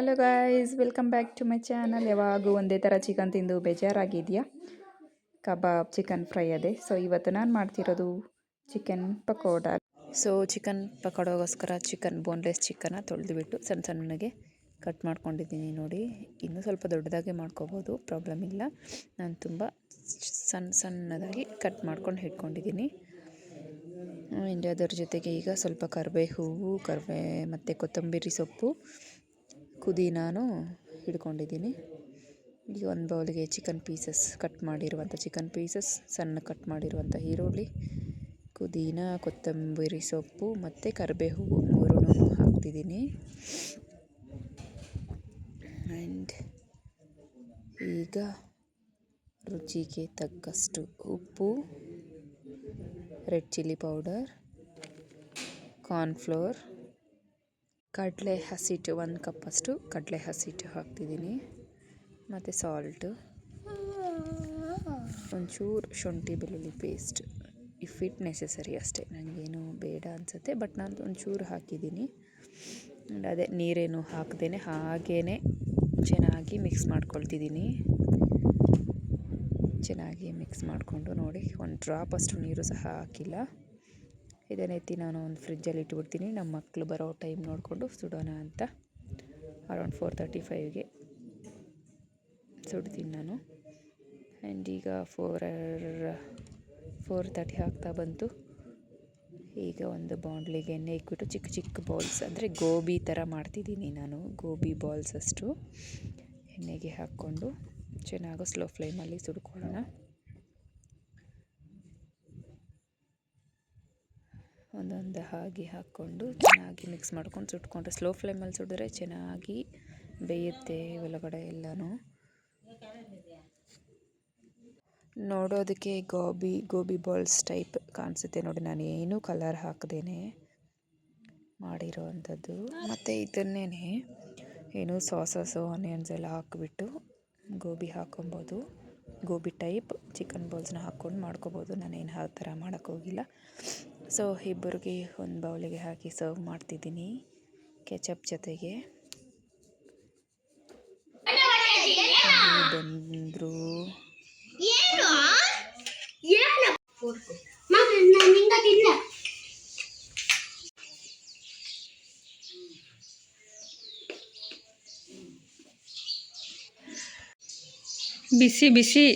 Hello guys, welcome back to my channel. ಯಾವಾಗೂ ಒಂದೇ ಥರ ಚಿಕನ್ ತಿಂದು ಬೇಜಾರಾಗಿದೆಯಾ? ಕಬಾಬ್, ಚಿಕನ್ ಫ್ರೈ ಅದೇ. ಸೊ ಇವತ್ತು ನಾನು ಮಾಡ್ತಿರೋದು ಚಿಕನ್ ಪಕೋಡ. ಚಿಕನ್ ಪಕೋಡಗೋಸ್ಕರ ಚಿಕನ್ ಬೋನ್ಲೆಸ್ ಚಿಕನ್ನ ತೊಳೆದುಬಿಟ್ಟು ಸಣ್ಣ ಸಣ್ಣಗೆ ಕಟ್ ಮಾಡ್ಕೊಂಡಿದ್ದೀನಿ. ನೋಡಿ, ಇನ್ನೂ ಸ್ವಲ್ಪ ದೊಡ್ಡದಾಗೆ ಮಾಡ್ಕೋಬೋದು, ಪ್ರಾಬ್ಲಮ್ ಇಲ್ಲ. ನಾನು ತುಂಬ ಸಣ್ಣದಾಗಿ ಕಟ್ ಮಾಡ್ಕೊಂಡು ಇಟ್ಕೊಂಡಿದ್ದೀನಿ. ಅದರ ಜೊತೆಗೆ ಈಗ ಸ್ವಲ್ಪ ಕರಿಬೇವು ಮತ್ತು ಕೊತ್ತಂಬರಿ ಸೊಪ್ಪು, ಪುದೀನಾನು ಹಿಡ್ಕೊಂಡಿದ್ದೀನಿ. ಈಗ ಒಂದು ಬೌಲಿಗೆ ಚಿಕನ್ ಪೀಸಸ್, ಕಟ್ ಮಾಡಿರುವಂಥ ಚಿಕನ್ ಪೀಸಸ್, ಸಣ್ಣ ಕಟ್ ಮಾಡಿರುವಂಥ ಈರುಳ್ಳಿ, ಪುದೀನ, ಕೊತ್ತಂಬರಿ ಸೊಪ್ಪು ಮತ್ತು ಕರಿಬೇವು ಮೂರನ್ನೂ ಹಾಕ್ತಿದ್ದೀನಿ. ಆ್ಯಂಡ್ ಈಗ ರುಚಿಗೆ ತಕ್ಕಷ್ಟು ಉಪ್ಪು, ರೆಡ್ ಚಿಲ್ಲಿ ಪೌಡರ್, ಕಾರ್ನ್ಫ್ಲೋರ್, ಕಡಲೆ ಹಸಿಟ್ಟು 1 ಕಪ್ಪಷ್ಟು ಕಡಲೆ ಹಸಿಟ್ಟು ಹಾಕ್ತಿದ್ದೀನಿ, ಮತ್ತು ಸಾಲ್ಟು, ಒಂಚೂರು ಶುಂಠಿ ಬೆಳ್ಳುಳ್ಳಿ ಪೇಸ್ಟ್, ಇಫ್ ಇಟ್ ನೆಸೆಸರಿ ಅಷ್ಟೇ. ನನಗೇನು ಬೇಡ ಅನಿಸುತ್ತೆ, ಬಟ್ ನಾನು ಒಂಚೂರು ಹಾಕಿದ್ದೀನಿ. ಅದೇ ನೀರೇನು ಹಾಕ್ದೇನೆ ಹಾಗೇ ಚೆನ್ನಾಗಿ ಮಿಕ್ಸ್ ಮಾಡ್ಕೊಳ್ತಿದ್ದೀನಿ. ಚೆನ್ನಾಗಿ ಮಿಕ್ಸ್ ಮಾಡಿಕೊಂಡು ನೋಡಿ, ಒಂದು ಡ್ರಾಪ್ ಅಷ್ಟು ನೀರು ಸಹ ಹಾಕಿಲ್ಲ. ಇದನ್ನೆತ್ತಿ ನಾನು ಒಂದು ಫ್ರಿಜ್ಜಲ್ಲಿ ಇಟ್ಬಿಡ್ತೀನಿ. ನಮ್ಮ ಮಕ್ಕಳು ಬರೋ ಟೈಮ್ ನೋಡಿಕೊಂಡು ಸುಡೋಣ ಅಂತ. ಅರೌಂಡ್ 4:35ಗೆ ಸುಡ್ತೀನಿ ನಾನು. ಆ್ಯಂಡ್ ಈಗ 4:30 ಆಗ್ತಾ ಬಂತು. ಈಗ ಒಂದು ಬಾಣಲಿಗೆ ಎಣ್ಣೆ ಇಕ್ಬಿಟ್ಟು ಚಿಕ್ಕ ಚಿಕ್ಕ ಬಾಲ್ಸ್, ಅಂದರೆ ಗೋಬಿ ಥರ ಮಾಡ್ತಿದ್ದೀನಿ ನಾನು. ಗೋಬಿ ಬಾಲ್ಸ್ ಅಷ್ಟು ಎಣ್ಣೆಗೆ ಹಾಕ್ಕೊಂಡು ಚೆನ್ನಾಗಿ ಸ್ಲೋ ಫ್ಲೇಮಲ್ಲಿ ಸುಡ್ಕೊಳ್ಳೋಣ. ಒಂದೊಂದು ಹಾಗೆ ಹಾಕ್ಕೊಂಡು ಚೆನ್ನಾಗಿ ಮಿಕ್ಸ್ ಮಾಡ್ಕೊಂಡು ಸುಟ್ಕೊಂಡ್ರೆ, ಸ್ಲೋ ಫ್ಲೇಮಲ್ಲಿ ಸುಡಿದ್ರೆ ಚೆನ್ನಾಗಿ ಬೇಯುತ್ತೆ ಒಳಗಡೆ ಎಲ್ಲನೂ. ನೋಡೋದಕ್ಕೆ ಗೋಬಿ ಬಾಲ್ಸ್ ಟೈಪ್ ಕಾಣಿಸುತ್ತೆ ನೋಡಿ. ನಾನು ಏನೂ ಕಲರ್ ಹಾಕದೇನೆ ಮಾಡಿರೋ ಅಂಥದ್ದು. ಮತ್ತು ಇದನ್ನೇ ಏನು ಸಾಸಸ್ಸು, ಆನಿಯನ್ಸ್ ಎಲ್ಲ ಹಾಕಿಬಿಟ್ಟು ಗೋಬಿ ಹಾಕೊಬೋದು. ಗೋಬಿ ಟೈಪ್ ಚಿಕನ್ ಬಾಲ್ಸ್ನ ಹಾಕ್ಕೊಂಡು ಮಾಡ್ಕೋಬೋದು. ನಾನೇನು ಆ ಥರ ಮಾಡೋಕ್ಕೋಗಿಲ್ಲ. ಇಬ್ಬರಿಗೆ ಒಂದು ಬೌಲಿಗೆ ಹಾಕಿ ಸರ್ವ್ ಮಾಡ್ತಿದ್ದೀನಿ ಕೆಚಪ್ ಜೊತೆಗೆ. ಬಂದರು ಬಿಸಿ ಬಿಸಿ.